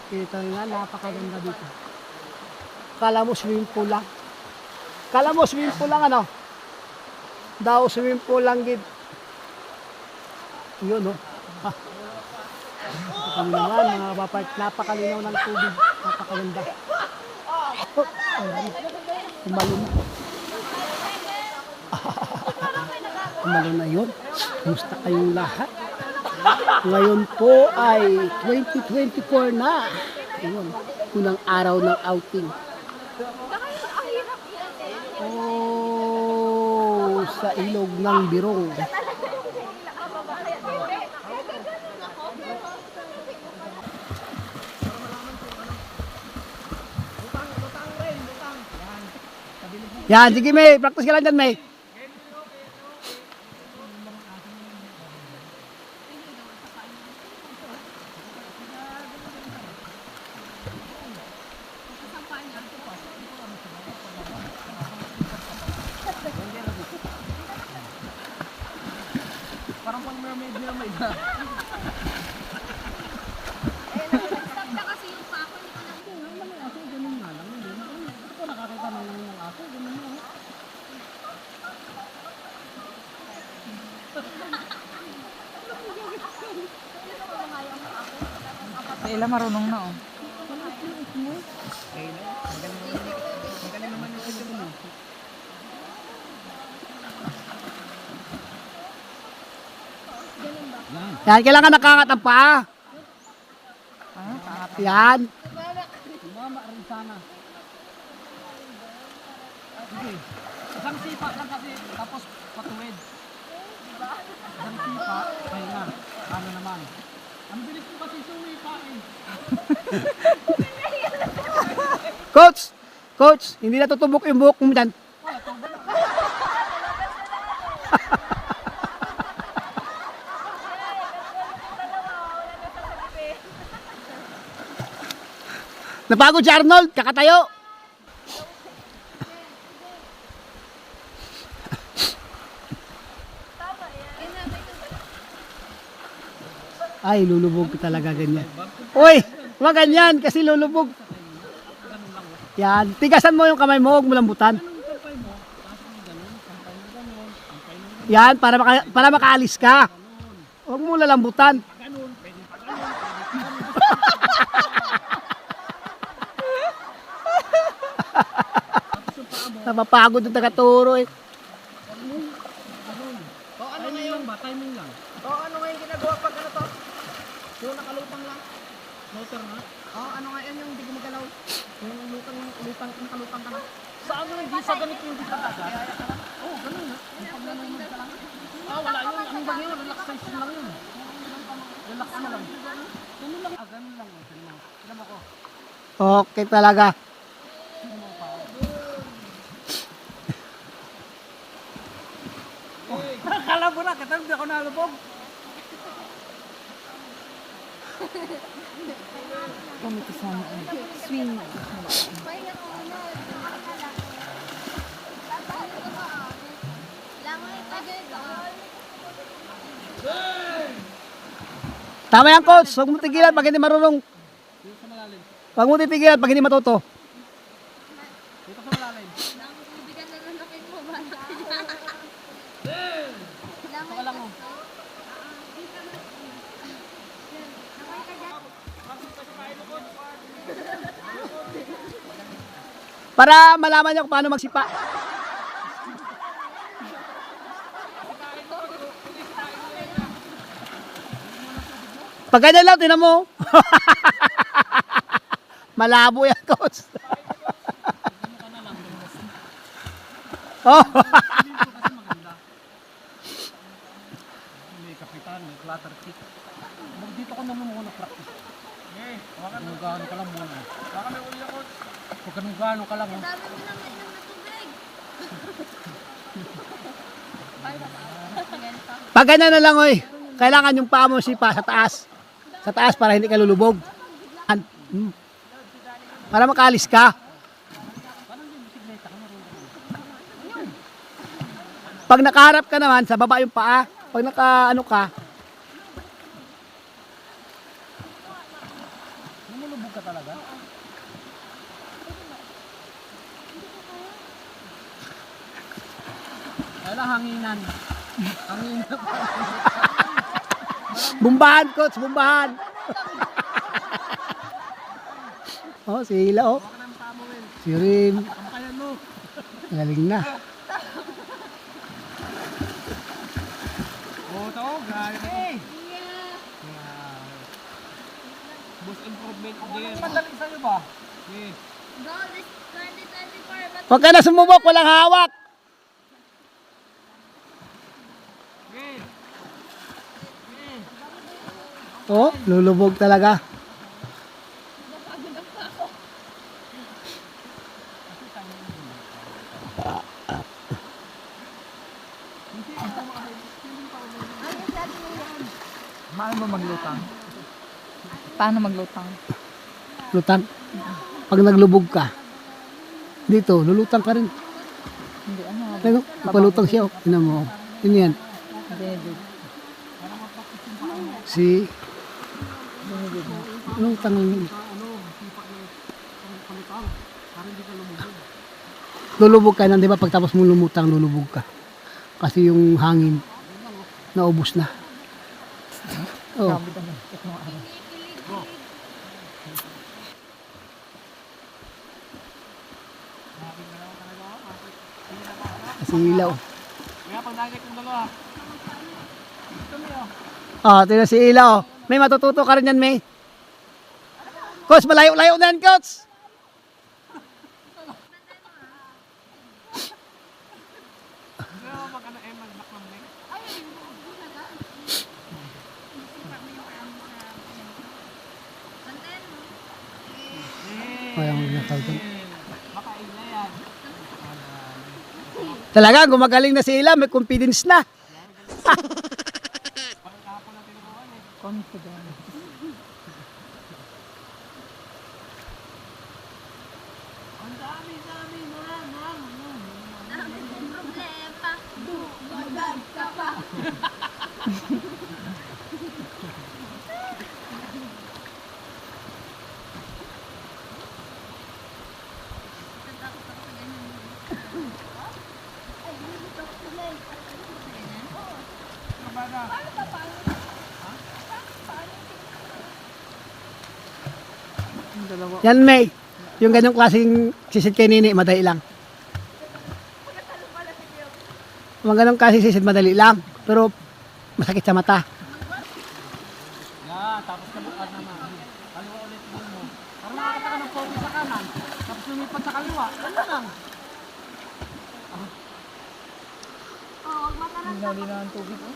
Ito nga, napakaganda dito. Kala mo swimming pool lang. Kala mo swimming pool lang ano? Daw swimming pool lang gid. Yun no. Ha. Ito naman mga kapatid, napakalinaw ng tubig. Napakaganda. Tumalon na. Tumalon na yun. Kumusta kayong lahat? Ngayon po ay 2024 na. Ayun, unang araw ng outing. Oh, sa ilog ng Birong. Yan, sige May, practice ka lang dyan May. Parang pang mermaid na. Nagstop kasi yung pako, hindi ko lang. Ako, ganun nga lang. Ako nakakita na lang yung ako, ganun lang. Si Ella marunong na oh. Yan, kailangan nakakat ang paa. Ah, Yan. Mama rin sana. Sige. Isang sipa lang kasi, tapos patuwid. Isang sipa, pahinga. Ano naman? Ang bilis ko kasi suwi pa eh. Coach! Coach, hindi natutubok yung buhok mo dyan. Napagod si Arnold, kakatayo. Ay, lulubog ka talaga ganyan. Uy, wag ganyan kasi lulubog. Yan, tigasan mo yung kamay mo, huwag mo lambutan. Yan, para makaalis ka. Huwag mo lalambutan. Napapagod yung tagaturo eh. O ano ngayon? Timing lang. O ano ngayon ginagawa pag ano to? Yung nakalutang lang. Motor na? O ano ngayon yung hindi gumagalaw? Yung lutang, nakalutang ka na? Sa ano hindi sa ganito yung hindi talaga? Oo, ganun na. Yung pagmamamad ka lang. Ah, wala yun. Ano ba yun? Relaxation lang yun. Relax na lang. Ganun lang. Ah, ganun lang. Tignan mo ko. Okay talaga. Akala mo na, katang hindi ako nalubog. Gamit sana ay swing. Pahinga ko muna. Langoy ka dito. Tama yan coach, huwag mo tigilan pag hindi marunong. Huwag mo titigilan pag hindi matuto. Dito sa malalim. Bibigyan na lang ako mo ba? Saka lang oh. Para malaman niyo kung paano magsipa. Pag ganyan lang, tinan mo. Malabo yan, coach. Oh. May kapitan, may clutter kick. Dito ko naman muna practice. Ganun gano ka lang muna. Baka may uli ako. Pag ganun gano ka lang. Dami mo naman yung natubig. Pag ganyan na lang, oy. Kailangan yung paa mo sipa sa taas. Sa taas para hindi ka lulubog. Para makaalis ka. Pag nakaharap ka naman, sa baba yung paa. Pag naka ano ka, Lulubog ka talaga? Wala, hanginan. Hanginan pa. Bumbahan, coach, bumbahan. Oh, si Hila, oh. Baka ng pamo, Will. Si Rim. Kampakayan mo. Galing na. Oo, to. Grabe. Hey! Yeah. Boost improvement din. Madali sa'yo ba? Okay. Go, this 2024. But Huwag ka na sumubok, walang hawak. Okay. Oh, lulubog talaga. Mahal mo maglutang? Paano maglutang? Lutang. Pag naglubog ka, dito, lulutang ka rin. Hindi, ano? Ano, napalutang siya, oh. Tingnan mo, oh. Yun yan. Hindi. Si, anong tanong yun? Lulubog ka na, di ba? Pagtapos mong lumutang, lulubog ka. Kasi yung hangin, naubos na. Oh. Grabe naman. Ito mga araw. Kasi ilaw. Kaya pag nakikita kong dalawa. Oh, tingnan si ilaw. May matututo ka rin yan, May. Coach, malayo-layo na yan, coach. Kaya mag ano eh, mag-back lang. Walang natawag. Baka ila yan. Talaga, gumagaling na si Ila, may confidence na. Confident. problema. Dumadag ka pa. Natakot ako sa ganyan. Ay, dito ako sa ganyan. Sa ganyan? Kabada. Yung dalawa. Yan, May. Yung ganyang klaseng sisid kay Nini, madali lang. Mga ganong klaseng sisid, madali lang. Pero masakit sa mata. Yeah, tapos kabukad naman. Kaliwa ulit mo. Para makakita ka ng focus sa kanan. Tapos lumipat sa kaliwa. Ano lang? Linaw ng tubig. Oh.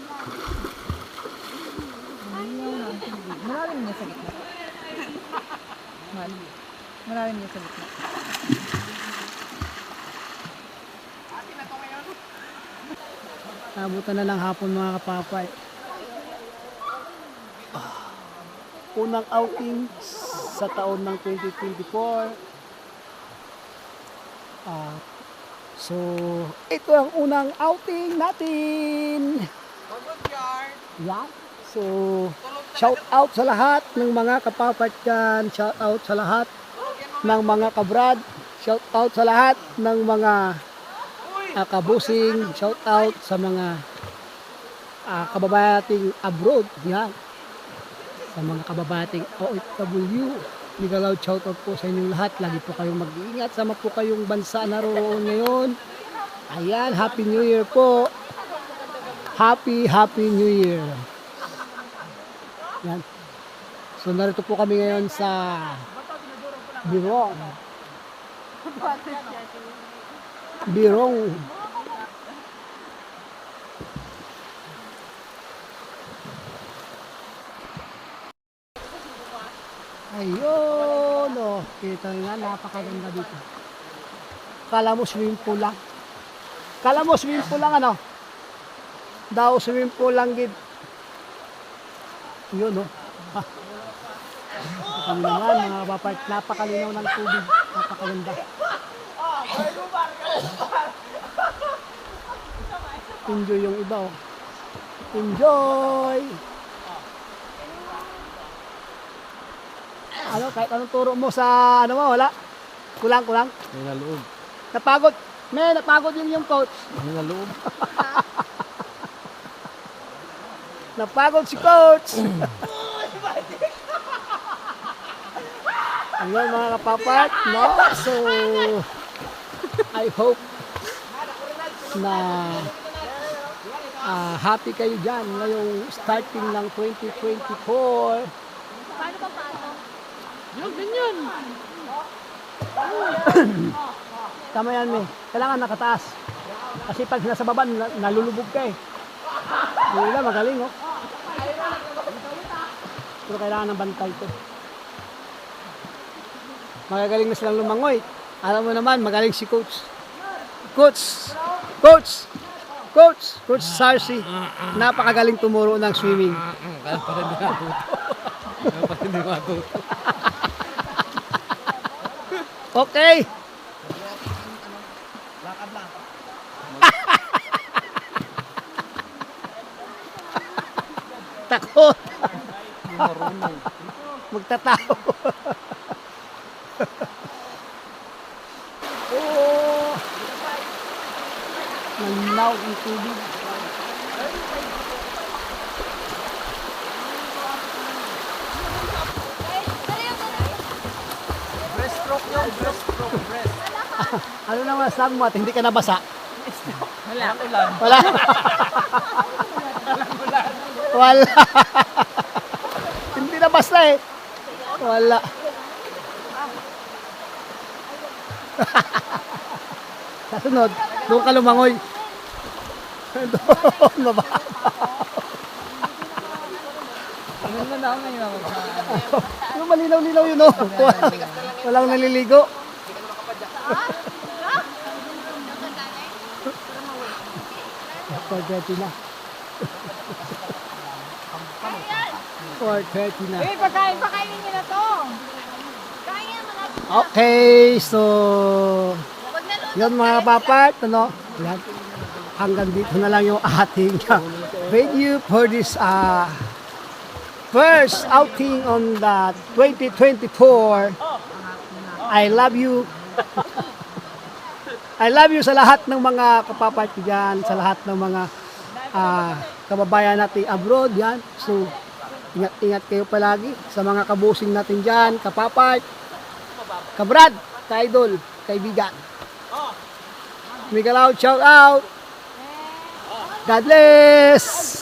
Linaw ng tubig. Malalim niya sa gitna. Malalim niya sa gitna. Nabutan na ng hapon mga kapapay. Unang outing sa taon ng 2024. So, ito ang unang outing natin. Yeah. So, shout out sa lahat ng mga kapapat dyan. Shout out sa lahat ng mga kabrad. Shout out sa lahat ng mga kabusing. Shout out sa mga kababating abroad. Yan. Sa mga kababating OFW. Ligalaw shout out po sa inyong lahat. Lagi po kayong mag-iingat. Sama po kayong bansa na roon ngayon. Ayan, Happy New Year po. Happy New Year. Yan. So narito po kami ngayon sa Birong. Birong. Ayun, oh. Kita nga, napakaganda dito. Kala mo swimming pool lang. Kala mo swimming pool lang, ano? Daw swimming pool lang, gid. Yun, oh. Ha. Kami naman, mga kapapart, napakalinaw ng tubig. Napakaganda. Enjoy yung iba, oh. Enjoy! Ano, kahit anong turo mo sa, ano mo, wala? Kulang. May naloob. Napagod. Napagod yung coach. May naloob. Napagod si coach. Ayun mga kapapat, no? So, I hope na happy kayo dyan ngayong starting ng 2024. Paano ba paano? Yung ganyan. Tama yan, me. Kailangan nakataas. Kasi pag nasa baba, nalulubog ka eh. Yung ilan, magaling, oh. Pero kailangan ng bantay to. Magagaling na silang lumangoy. Alam mo naman, magaling si Coach. Coach Sarsi. Napakagaling tumuro ng swimming. Kaya pa rin matuto. Okay. Lakad lang. Takot. Marunong. Magtatawa. Oh. Nanaw ang tubig. Breaststroke yun. Breast. Ano na masasabi mo at hindi ka nabasa? Wala. Ulan. Wala. Wala. Hindi nabasa eh. Wala. Sa sunod, doon ka lumangoy. Doon baba. Ano na ako ngayon? Yung malinaw-linaw yun oh. Walang naliligo. Pagkati na. 4:30 na. Eh, pakainin niyo na to. Kaya mga Okay, so wag na luto. yun mga papat, ano? Yan. Hanggang dito na lang yung ating video for this first outing on the 2024. I love you. I love you sa lahat ng mga kapapat ko dyan, sa lahat ng mga kababayan natin abroad yan. So, ingat-ingat kayo palagi sa mga kabusing natin dyan, kapapat, kabrad, ka-idol, kaibigan. Miguel out, shout out. God bless!